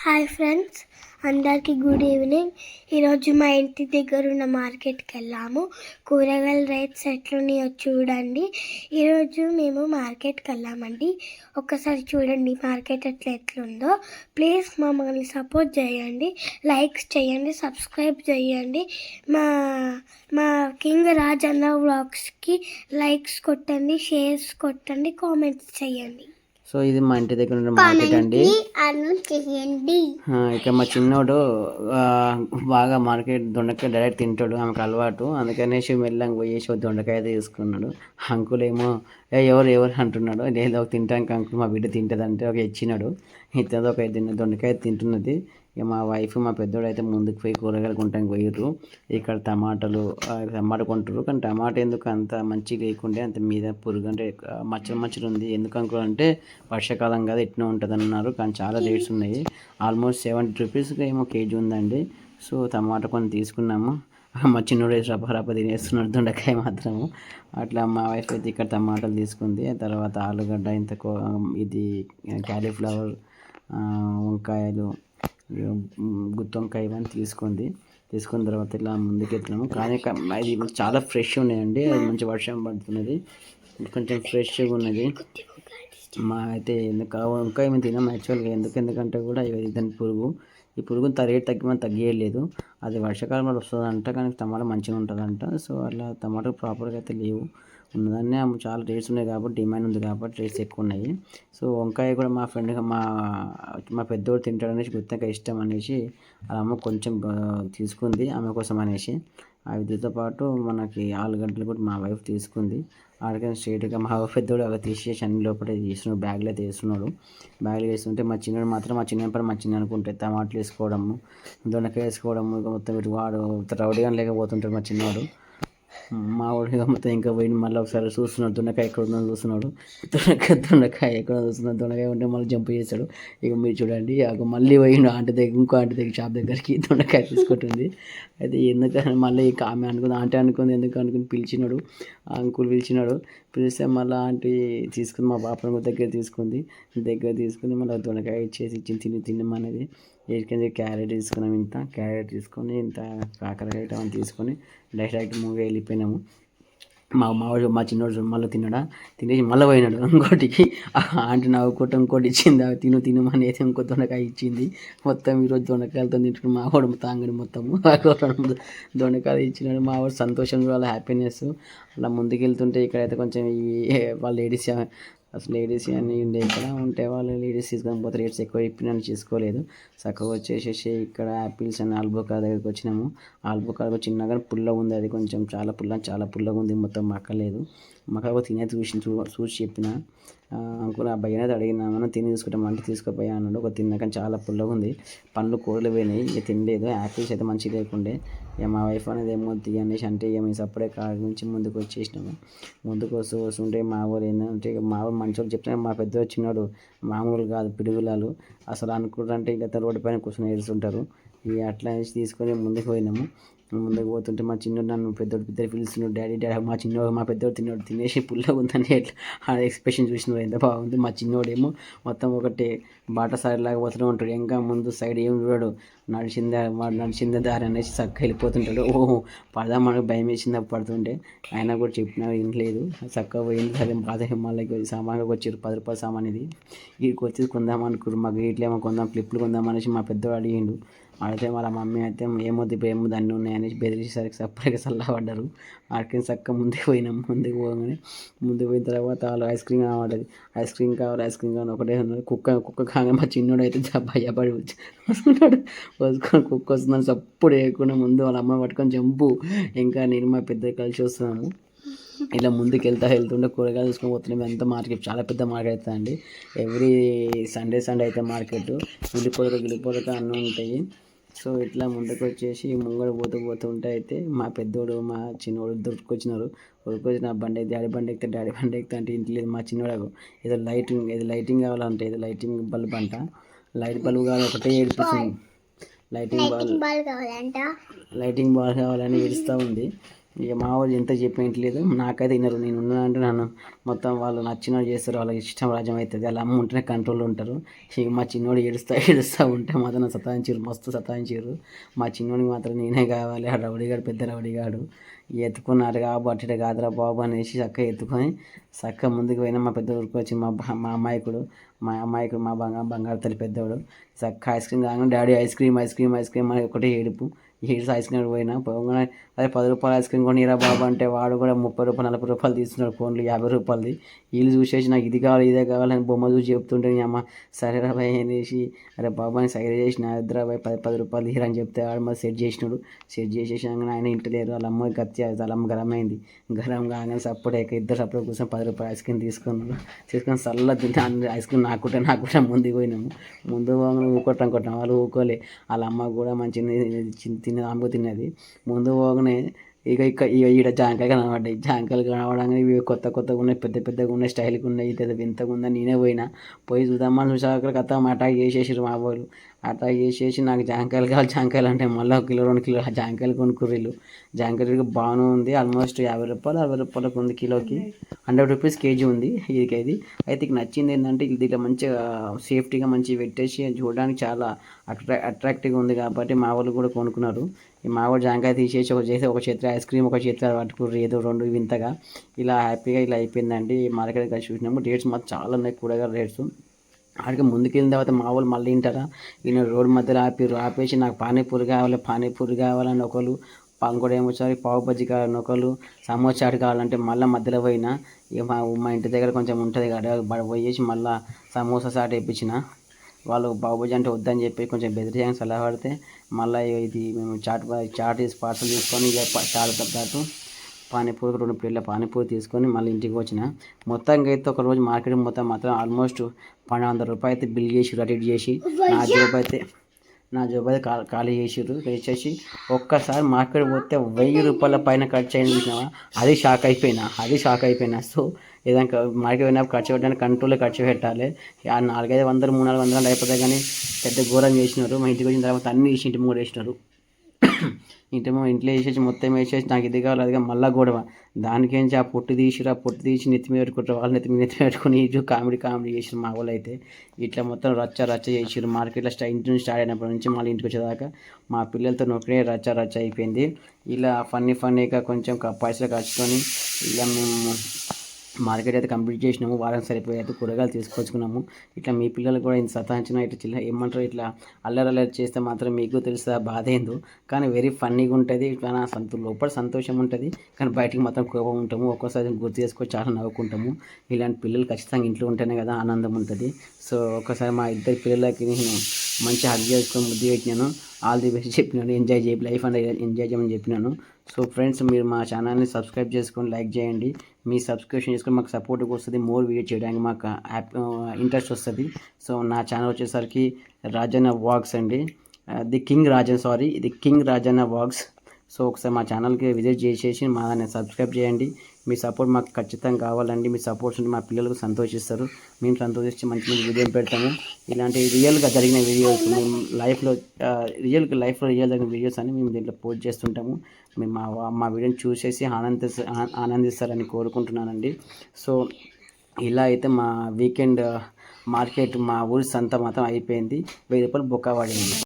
Hi friends, అందరికీ good evening. ఈరోజు మా ఇంటి దగ్గర ఉన్న మార్కెట్కి వెళ్ళాము. కూరగాయల రేట్స్ ఎట్లున్నాయో చూడండి. ఈరోజు మేము మార్కెట్కి వెళ్ళామండి. ఒక్కసారి చూడండి మార్కెట్ ఎట్లుందో. ప్లీజ్ మమ్మల్ని సపోర్ట్ చేయండి, లైక్స్ చేయండి, సబ్స్క్రైబ్ చేయండి. మా మా కింగ్ రాజ్ అన్న వ్లాగ్స్కి లైక్స్ కొట్టండి, షేర్స్ కొట్టండి, కామెంట్స్ చేయండి. సో ఇది మా ఇంటి దగ్గర ఉన్న మార్కెట్ అండి. ఇక మా చిన్నోడు బాగా మార్కెట్ దొండకాయ డైరెక్ట్ తింటాడు, ఆమెకు అలవాటు. అందుకనేసి మెల్లంగా పోయేసి దొండకాయ తీసుకున్నాడు. అంకుల్ ఏమో ఎవరు అంటున్నాడు. లేదు తింటానికి అంకుల్ మా బిడ్డ తింటుందంటే ఒక ఇచ్చినాడు. ఇతను ఒక దొండకాయ తింటున్నది. ఇక మా వైఫ్ మా పెద్దోడు అయితే ముందుకు పోయి కూరగాయలు కొనడానికి పోయిర్రు. ఇక్కడ టమాటాలు కొంటారు. కానీ టమాటా ఎందుకు అంత మంచిగా లేకుండే, అంత మీద పురుగు అంటే మచ్చలు ఉంది. ఎందుకు అనుకోవాలంటే వర్షాకాలం కదా ఎట్లా ఉంటుంది అన్నారు. కానీ చాలా రేట్స్ ఉన్నాయి. ఆల్మోస్ట్ 70 రూపీస్కి ఏమో కేజీ ఉందండి. సో టమాటా కొన్ని తీసుకున్నాము. మా చిన్నోడు రప తినేస్తున్నాడు దొండకాయ మాత్రము. అట్లా మా వైఫ్ అయితే ఇక్కడ టమాటాలు తీసుకుంది. తర్వాత ఆలుగడ్డ, ఇది క్యాలీఫ్లవర్, వంకాయలు, గుత్తి వంకాయ ఇవన్నీ తీసుకున్న తర్వాత ఇలా ముందుకు వెళ్తున్నాము. కానీ అది చాలా ఫ్రెష్ ఉన్నాయండి. అది మంచి వర్షం పడుతున్నది, కొంచెం ఫ్రెష్గా ఉన్నది. మా అయితే వంకాయ మేము తినాము యాక్చువల్గా. ఎందుకంటే కూడా దాని ఈ పురుగు రేట్ తగ్గియలేదు. అది వర్షాకాలంలో వస్తుందంట, కానీ టమాటా మంచిగా ఉంటుందంట. సో అలా టమాటా ప్రాపర్గా అయితే లేవు. ఉన్నదాన్ని చాలా రేట్స్ ఉన్నాయి కాబట్టి, డిమాండ్ ఉంది కాబట్టి రేట్స్ ఎక్కువ ఉన్నాయి. సో వంకాయ కూడా మా ఫ్రెండ్గా మా పెద్దోడు తింటాడనేసి గుత్తొంకాయ ఇష్టం అనేసి అమ్మ కొంచెం తీసుకుంది ఆమె కోసం అనేసి. వీటితో పాటు మనకి ఆలుగడ్డలు కూడా మా వైఫ్ తీసుకుంది. ఆడికైనా స్ట్రైట్గా మా పెద్దోడు అవి తీసేసి అన్ని లోపల తీస్తున్నాడు, బ్యాగ్లో అయితే వేస్తున్నాడు. బ్యాగ్లో వేస్తుంటే మా చిన్నోడు మాత్రం మా చిన్న అనుకుంటే టమాటాలు వేసుకోవడము, దొండకాయ వేసుకోవడము, ఇక మొత్తం వాడు రౌడీగా లేకపోతుంటాడు మా చిన్నవాడు. మా వాడు మొత్తం ఇంకా పోయి మళ్ళీ ఒకసారి చూస్తున్నాడు, దొండకాయ ఎక్కడ ఉందో చూస్తున్నాడు. దొండకాయ ఎక్కడ చూస్తున్నాడు, దొండకాయ ఉంటే మళ్ళీ జంప్ చేస్తాడు. ఇక మీరు చూడండి, మళ్ళీ పోయిండు ఇంకో ఆంటీ దగ్గర షాప్ దగ్గరికి దొండకాయ తీసుకుంటుంది. అయితే ఎందుకని మళ్ళీ ఇక ఆమె ఆంటీ అనుకుంది, ఎందుకు పిలిచినాడు, అంకుల్ పిలిచినాడు. పిలిస్తే మళ్ళీ ఆంటీ తీసుకుని మా బాపన దగ్గర తీసుకుని మళ్ళీ దొండకాయ ఇచ్చేసి తినమనేది. వేసుకొని క్యారెట్ తీసుకున్నాం, క్యారెట్ తీసుకొని కాకరకాయ అవన్నీ తీసుకొని డైరెక్ట్ మూవీ వెళ్ళిపోయినాము. మా చిన్నోడు మళ్ళీ తినేసి మళ్ళీ పోయినాడు ఇంకోటికి. ఆంటీ నవ్వుకుంటూ ఇంకోటి ఇచ్చింది, తినమని అయితే ఇంకో దొండకాయ ఇచ్చింది. మొత్తం ఈరోజు దొండకాయలతో తింటున్నాడు మా వాడు తాంగడి మొత్తము. దొండకాయలు ఇచ్చినాడు. మా వాడు సంతోషం, వాళ్ళ హ్యాపీనెస్. అలా ముందుకు వెళ్తుంటే ఇక్కడైతే కొంచెం వాళ్ళ లేడీస్ అన్నీ ఉండే. ఇక్కడ ఉంటే వాళ్ళు లేడీస్ తీసుకొని పోతే రేట్స్ ఎక్కువ నన్ను చేసుకోలేదు. చక్కగా వచ్చేసేసి ఇక్కడ యాపిల్స్ అని ఆల్బోకార్ దగ్గరికి వచ్చినాము. ఆల్బోకార్ చిన్నగా పుల్ల ఉంది, అది కొంచెం చాలా పుల్లగా ఉంది, మొత్తం మక్కలేదు. మక్క తినే చూసి చెప్పిన అంకుల్ అబ్బాయి అయితే అడిగినా, మనం తిని తీసుకుంటామంటే తీసుకోపోయా అన్నాడు. ఒక తిన్నాక చాలా పుల్లగా ఉంది, పండ్లు కూరలు పోయినాయి, ఇక తినలేదు. యాపిల్స్ అయితే మంచిగా లేకుండే. ఇక మా వైఫ్ అనేది ఏమో అనేసి అంటే ఇక మేము సపరేట్ కాడ నుంచి ముందుకు వచ్చేసినాము. ముందుకు వస్తుంటే మా ఊరు ఏంటంటే ఇక మా ఊరు మంచి వాళ్ళు చెప్తే మా పెద్ద వచ్చినాడు మామూలు కాదు, పిడుగులాలు అసలు అనుకుంటారంటే ఇక రోడ్డు పైన కూర్చొని ఏడుస్తుంటారు. ఇక అట్లా తీసుకొని ముందుకు పోయినాము. ముందుకు పోతుంటే మా చిన్నోడు నన్ను పెద్దోడు పిలుస్తున్నాడు, డాడీ. మా పెద్దోడు తినేసి పుల్లగా ఉందని ఎట్లా ఆ ఎక్స్ప్రెషన్ చూసినాడు, ఎంత బాగుంది. మా చిన్నోడేమో మొత్తం ఒకటి బాటసారిలాగా పోతూనే ఉంటాడు, ఇంకా ముందు సైడ్ ఏం చూడాడు. నడిచిందే దారి అనేసి చక్కగా వెళ్ళిపోతుంటాడు. పడదామని భయం వేసింది పడుతుంటే. ఆయన కూడా చెప్పినా ఏం లేదు, చక్కగా పోయింది. సరే బాధ మళ్ళీ సామాన్గా వచ్చారు, 10 రూపాయల సామాన్ ఇది. వీడికి వచ్చి కొందాం అనుకున్నారు. మాకు ఇట్లేమో కొందాం, క్లిప్లు కొందాం అనేసి మా పెద్దవాడు అడిగిండు. అయితే వాళ్ళ మమ్మీ అయితే ఏమొద్దు అన్నీ ఉన్నాయనేసి బెదిరించేసరికి సపరేట్గా చల్లబడ్డారు. ఆడికి చక్కగా ముందుకు పోగానే ముందుకు పోయిన తర్వాత వాళ్ళు ఐస్ క్రీమ్ కావాలి ఒకటే ఉన్నారు. కుక్క కాగానే మా చిన్నోడు అయితే భయపడి వస్తున్నాడు. వసుకొని కుక్క వస్తుందని సప్పుడు వేయకుండా ముందు వాళ్ళ అమ్మ పట్టుకొని జంపు. ఇంకా నేను మా పెద్ద కలిసి వస్తున్నాము. ఇలా ముందుకు వెళ్తుంటే కూరగాయలు తీసుకొని పోతున్నాం. ఎంత మార్కెట్, చాలా పెద్ద మార్కెట్ అవుతుందండి. ఎవ్రీ సండే అయితే మార్కెట్. గిలిపోలక అన్నీ ఉంటాయి. సో ఇట్లా ముందుకు వచ్చేసి ముంగడు పోతుంటే అయితే మా పెద్దోడు మా చిన్నోడు దొరుకుకొచ్చినారు. నా డాడీ బండి ఎక్కుతా అంటే ఇంటి లేదు. మా చిన్నోడు ఏదో లైటింగ్ కావాలంటే ఏదో లైటింగ్ బల్బ్ అంట, లైట్ బల్బ్ కావాలి, ఒకటే ఏడిపిస్తుంది. లైటింగ్ బాల్ కావాలని ఏడుస్తూ ఉంది. ఇక మా వాళ్ళు ఎంత చెప్పేయట్లేదు, నాకైతే వినరు. నేను ఉన్నానంటే నన్ను మొత్తం వాళ్ళు నచ్చినట్టు చేస్తారు, వాళ్ళకి ఇష్టం రాజ్యం అవుతుంది. అలా అమ్మ ఉంటేనే కంట్రోల్ ఉంటారు. ఇక మా చిన్నోడు ఏడుస్తూ ఉంటే మాత్రం నన్ను సతాయించారు, మస్తు సతాయించారు. మా చిన్నోడికి మాత్రం నేనే కావాలి, ఆ రౌడీగాడు పెద్ద రౌడీగాడు. ఎత్తుకున్నారు కాబట్టి కాదురా బాబు అనేసి చక్కగా ఎత్తుకొని చక్కగా ముందుకు పోయినా. మా పెద్ద ఊరికి వచ్చి మా అమ్మాయికుడు మా బంగారు తల్లి పెద్దవాడు చక్కగా ఐస్ క్రీమ్ కాగానే డాడీ ఐస్ క్రీమ్ అని ఒకటే ఏడుపు. ఏడుసు ఐస్ క్రీమ్ పోగానే అదే 10 రూపాయల ఐస్ క్రీమ్ కొనిరా బాబు అంటే వాడు కూడా 30 రూపాయలు 40 రూపాయలు తీసుకున్నాడు, ఫోన్లు 50 రూపాయలది. వీళ్ళు చూసేసి నాకు ఇది కావాలి ఇదే కావాలని బొమ్మ చూసి చెప్తుంటే అమ్మ సరేరా భయ్ అనేసి అరే బాబు అని సైడ్ చేసి నా ఇద్దరు భయ్ 10 రూపాయలు తీరా అని చెప్తే వాడు మరి సెట్ చేసినాడు. సెట్ చేసేసాక ఆయన ఇంటలేరు, వాళ్ళ అమ్మ గత్తి వాళ్ళ అమ్మ గరం అయింది. గరం కాగానే సపోర్ట్ ఇద్దరు సపోర్ట్ కూర్చొని 10 రూపాయల ఐస్ క్రీమ్ తీసుకొని చల్ల తింటే ఐస్ క్రీమ్ నాకుంటే ముందుకు పోయినాము. ముందు పోగానే ఊకొట్టాం వాళ్ళు ఊకోలే. వాళ్ళ అమ్మ కూడా మంచిగా తిన్నది, ఆమెకు తిన్నది. ముందు పోగానే ఇక ఈడ జాంకాయలు కనబడ్డాయి. జాంకాయలు కనబడంగానే ఇవి కొత్తగా ఉన్నాయి, పెద్దగా ఉన్నాయి, స్టైల్గా ఉన్నాయి. ఇది వింతగా ఉందని నేనే పోయి చూద్దామని చూసాక కథ అటాక్ చేసేసారు మా వాళ్ళు. అటాక్ చేసేసి నాకు జాంకాయలు కావాలి జాంకాయలు అంటే మళ్ళీ 1 కిలో 2 కిలో జాంకాయలు కొనుక్కుర్రీళ్ళు. జాంకాయలు బాగానే ఉంది, ఆల్మోస్ట్ 50 రూపాయలు 60 రూపాయలకు ఉంది కిలోకి. 100 రూపీస్ కేజీ ఉంది ఇది. అయితే ఇక నచ్చింది ఏంటంటే ఇది ఇట్లా మంచిగా సేఫ్టీగా మంచిగా పెట్టేసి చూడడానికి చాలా అట్రాక్టివ్గా ఉంది కాబట్టి మా వాళ్ళు కూడా కొనుక్కున్నారు. ఈ మా వాడు జాంకాయ తీసేసి ఒక చేతిలో ఐస్ క్రీమ్ ఒక చేతిలో పట్టుకుర్రు ఏదో 2 వింతగా. ఇలా హ్యాపీగా ఇలా అయిపోయిందండి. మార్కెట్ కలిసి చూసినాము. రేట్స్ మాత్రం చాలా ఉన్నాయి, కూరగాయల రేట్స్. అక్కడికి ముందుకు వెళ్ళిన తర్వాత మా వాళ్ళు మళ్ళీ వింటారా, ఈయన రోడ్ మధ్యలో ఆపేసి నాకు పానీపూరి కావాలని ఒకళ్ళు, ఇంకోటి ఏమొచ్చారు పావు బజ్జీ కావాలని ఒకళ్ళు, సమోసా చాట్ కావాలంటే మళ్ళీ మధ్యలో పోయినా. ఇక మా ఇంటి దగ్గర కొంచెం ఉంటుంది కదా, పోయేసి మళ్ళీ సమోసా చాట్ వేయించిన. వాళ్ళు బాబుజీ అంటే వద్దని చెప్పి కొంచెం బెదిరించడానికి సలహా పడితే మళ్ళీ ఇది మేము చాట్ పార్సల్ తీసుకొని ఇక చాట్తో పాటు పానీపూరి 2 ప్లేట్ల పానీపూరి తీసుకొని మళ్ళీ ఇంటికి వచ్చిన. మొత్తంగా అయితే ఒకరోజు మార్కెట్ మొత్తం మాత్రం ఆల్మోస్ట్ 1200 రూపాయలు అయితే బిల్ చేసి రెడీ చేసి నా జోబు అయితే ఖాళీ చేసేసి ఒక్కసారి మార్కెట్ పోతే 1000 రూపాయల పైన ఖర్చు అయింది చూసినావా, అది షాక్ అయిపోయినా. సో ఏదైనా మార్కెట్ పోయినప్పుడు ఖర్చు పెట్టడానికి కంట్రోల్లో ఖర్చు పెట్టాలి. 400, 500, 300, 400 అయిపోతాయి కానీ పెద్ద ఘోరం చేసినారు. మా ఇంటికి వచ్చిన తర్వాత అన్ని వేసి ఇంటి ముందు వేసినారు. ఇంట్లో వేసేసి మొత్తం వేసేసి నాకు ఇది కావాలి అదిగా మళ్ళీ గొడవ. దానికేంచి ఆ పొట్టు తీసి నెత్తి మీద పెట్టుకుంటారు, వాళ్ళు నెత్తి మీద పెట్టుకుని ఇటు కామెడీ చేసారు మా వాళ్ళు అయితే. ఇట్లా మొత్తం రచ్చ చేసారు. మార్కెట్లో ఇంటి నుంచి స్టార్ట్ అయినప్పటి నుంచి మళ్ళీ ఇంటికి వచ్చేదాకా మా పిల్లలతో నొక్కడే రచ్చ అయిపోయింది. ఇలా ఫన్నీగా కొంచెం పైసలు ఖర్చుకొని ఇలా మేము మార్కెట్ అయితే కంప్లీట్ చేసినాము. వారం సరిపోయి అయితే కూరగాయలు తీసుకొచ్చుకున్నాము. ఇట్లా మీ పిల్లలు కూడా ఇంత సతాయించిన ఇట్లా ఏమంటారు ఇట్లా అల్లరి చేస్తే మాత్రం మీకు తెలుస్తుంది బాధ ఏందో. కానీ వెరీ ఫన్నీగా ఉంటుంది. ఇట్లా లోపల సంతోషం ఉంటుంది, కానీ బయటికి మాత్రం కోపం ఉంటాము. ఒక్కోసారి గుర్తు చేసుకొని చాలా నవ్వుకుంటాము. ఇలాంటి పిల్లలు ఖచ్చితంగా ఇంట్లో ఉంటేనే కదా ఆనందం ఉంటుంది. సో ఒకసారి మా ఇద్దరు పిల్లలకి నేను మంచి హగ్ చేసుకొని ముద్దు పెట్టినాను. ఆల్ ది బెస్ట్ చెప్పినాను. లైఫ్ అంటే ఎంజాయ్ చేయమని చెప్పినాను. సో ఫ్రెండ్స్, మీరు మా ఛానల్ని సబ్స్క్రైబ్ చేసుకొని లైక్ చేయండి. మీ సబ్స్క్రిప్షన్ చేసుకొని మాకు సపోర్ట్గా వస్తుంది, మోర్ వీడియో చేయడానికి మాకు ఇంట్రెస్ట్ వస్తుంది. సో నా ఛానల్ వచ్చేసరికి రాజన్న వ్లాగ్స్ అండి, the king Rajanna vlogs. So ఒకసారి మా ఛానల్కి విజిట్ చేసేసి దాన్ని సబ్స్క్రైబ్ చేయండి. మీ సపోర్ట్ మాకు ఖచ్చితంగా కావాలండి. మీ సపోర్ట్స్ ఉంటే మా పిల్లలకు సంతోషిస్తారు, మేము సంతోషించి మంచి వీడియోలు పెడతాము. ఇలాంటి రియల్గా జరిగిన వీడియోస్ మేము లైఫ్లో రియల్ జరిగిన వీడియోస్ అని మేము దీంట్లో పోస్ట్ చేస్తుంటాము. మేము మా వీడియోని చూసేసి ఆనందిస్తారని కోరుకుంటున్నానండి. సో ఇలా అయితే మా వీకెండ్ మార్కెట్ మా ఊరి సంత మాత్రం అయిపోయింది. 1000 రూపాయలు బొక్క పడింది.